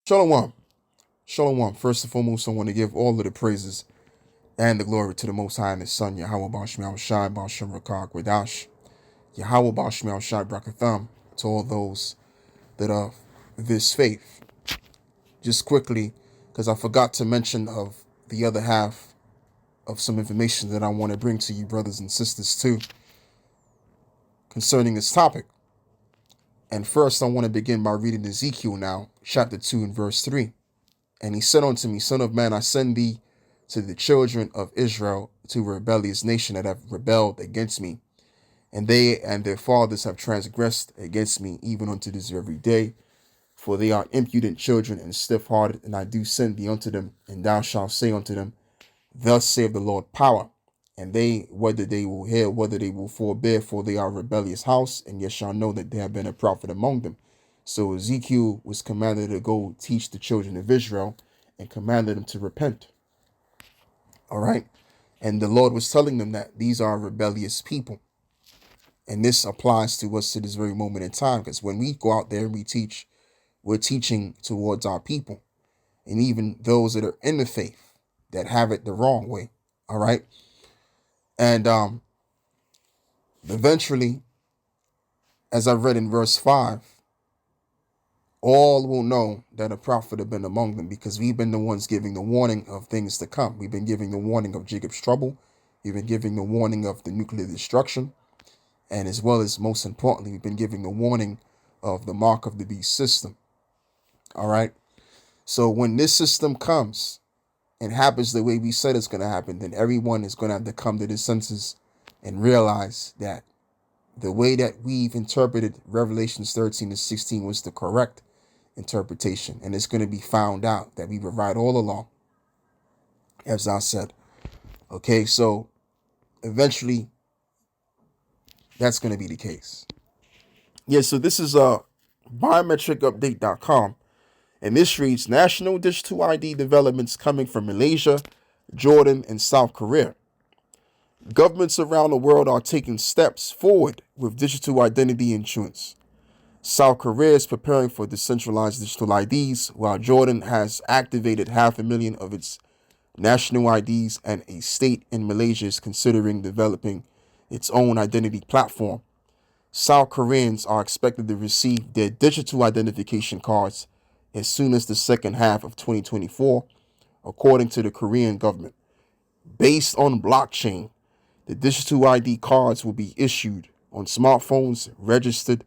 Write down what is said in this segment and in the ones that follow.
Shalom. Shalom. First and foremost, I want to give all of the praises and the glory to the Most High and His Son, Yahweh Bashmiel Shai Bashem Rakak Wadash, Yahweh Bashmiel Shai Brakatham, to all those that are this faith. Just quickly, because I forgot to mention of the other half of some information that I want to bring to you, brothers and sisters, too, concerning this topic. And first, I want to begin by reading Ezekiel now, chapter 2 and verse 3. And he said unto me, Son of man, I send thee to the children of Israel, to a rebellious nation that have rebelled against me. And they and their fathers have transgressed against me, even unto this very day. For they are impudent children and stiff-hearted, and I do send thee unto them. And thou shalt say unto them, Thus saith the Lord power. And they, whether they will hear, whether they will forbear, for they are a rebellious house, and yet shall know that there have been a prophet among them. So Ezekiel was commanded to go teach the children of Israel and commanded them to repent. All right. And the Lord was telling them that these are rebellious people. And this applies to us to this very moment in time, because when we go out there and we teach, we're teaching towards our people and even those that are in the faith that have it the wrong way. All right. And eventually, as I read in verse 5, all will know that a prophet have been among them, because we've been the ones giving the warning of things to come. We've been giving the warning of Jacob's trouble. We've been giving the warning of the nuclear destruction. And as well as, most importantly, we've been giving the warning of the mark of the beast system. All right. So when this system comes and happens the way we said it's going to happen, then everyone is going to have to come to their senses and realize that the way that we've interpreted Revelations 13 to 16 was the correct interpretation. And it's going to be found out that we were right all along, as I said. Okay, so eventually that's going to be the case. Yeah, so this is biometricupdate.com. And this reads, National Digital ID developments coming from Malaysia, Jordan, and South Korea. Governments around the world are taking steps forward with digital identity insurance. South Korea is preparing for decentralized digital IDs, while Jordan has activated 500,000 of its national IDs, and a state in Malaysia is considering developing its own identity platform. South Koreans are expected to receive their digital identification cards as soon as the second half of 2024, according to the Korean government. Based on blockchain, the digital ID cards will be issued on smartphones registered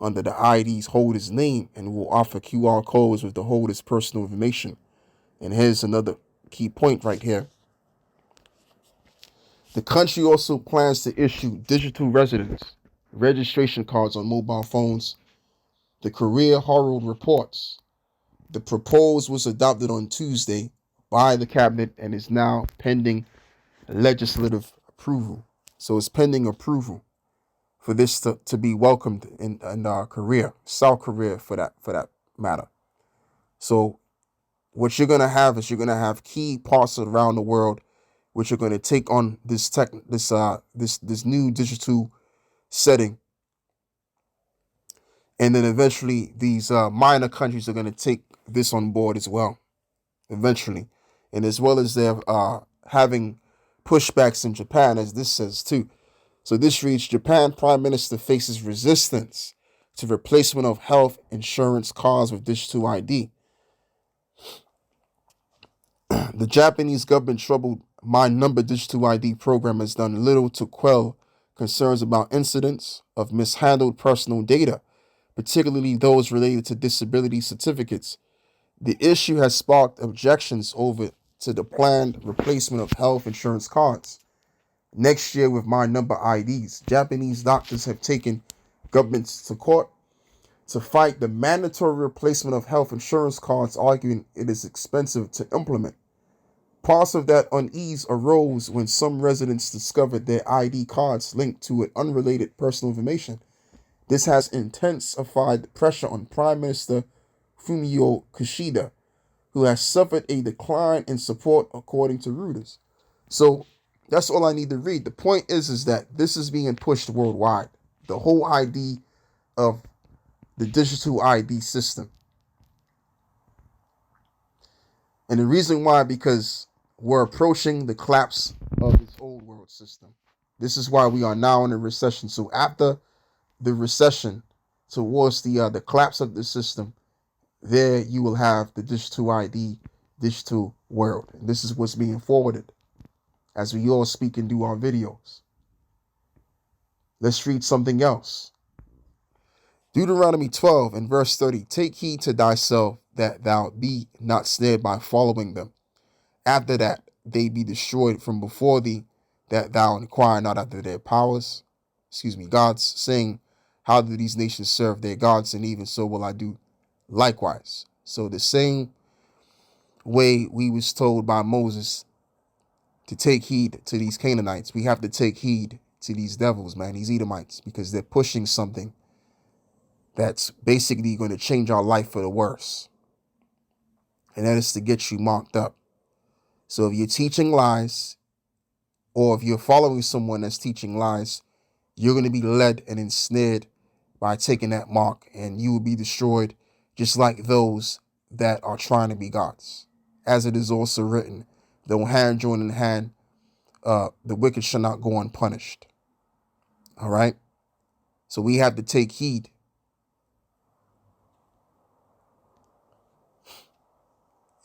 under the ID's holder's name and will offer QR codes with the holder's personal information. And here's another key point right here. The country also plans to issue digital residence registration cards on mobile phones. The Korea Herald reports the proposal was adopted on Tuesday by the cabinet and is now pending legislative approval. So it's pending approval for this to be welcomed in Korea, South Korea for that matter. So what you're gonna have is you're gonna have key parts around the world which are gonna take on this new digital setting, and then eventually these minor countries are gonna take this on board as well. Eventually, and as well as they're having pushbacks in Japan, as this says too. So this reads, Japan Prime Minister faces resistance to replacement of health insurance cards with digital ID. The Japanese government troubled My Number digital ID program has done little to quell concerns about incidents of mishandled personal data, particularly those related to disability certificates. The issue has sparked objections over to the planned replacement of health insurance cards next year with My Number IDs. Japanese doctors have taken governments to court to fight the mandatory replacement of health insurance cards, arguing it is expensive to implement. Parts of that unease arose when some residents discovered their ID cards linked to an unrelated personal information. This has intensified pressure on Prime Minister Fumio Kishida, who has suffered a decline in support, according to Reuters. So that's all I need to read. The point is that this is being pushed worldwide. The whole idea of the digital ID system. And the reason why, because we're approaching the collapse of this old world system. This is why we are now in a recession. So after the recession, towards the collapse of the system, there you will have the digital ID, digital world. And this is what's being forwarded as we all speak and do our videos. Let's read something else. Deuteronomy 12 and verse 30. Take heed to thyself that thou be not snared by following them. After that, they be destroyed from before thee, that thou inquire not after their powers, gods, saying, how do these nations serve their gods? And even so will I do likewise. So the same way we was told by Moses to take heed to these Canaanites, we have to take heed to these devils, man, these Edomites, because they're pushing something that's basically going to change our life for the worse. And that is to get you marked up. So if you're teaching lies, or if you're following someone that's teaching lies, you're going to be led and ensnared by taking that mark, and you will be destroyed just like those that are trying to be gods. As it is also written, though hand join in hand, the wicked shall not go unpunished. All right? So we have to take heed.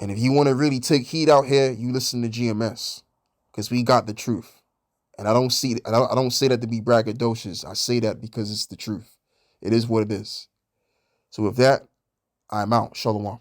And if you want to really take heed out here, you listen to GMS, because we got the truth. And I don't say that to be braggadocious. I say that because it's the truth. It is what it is. So with that, I'm out. Shalom.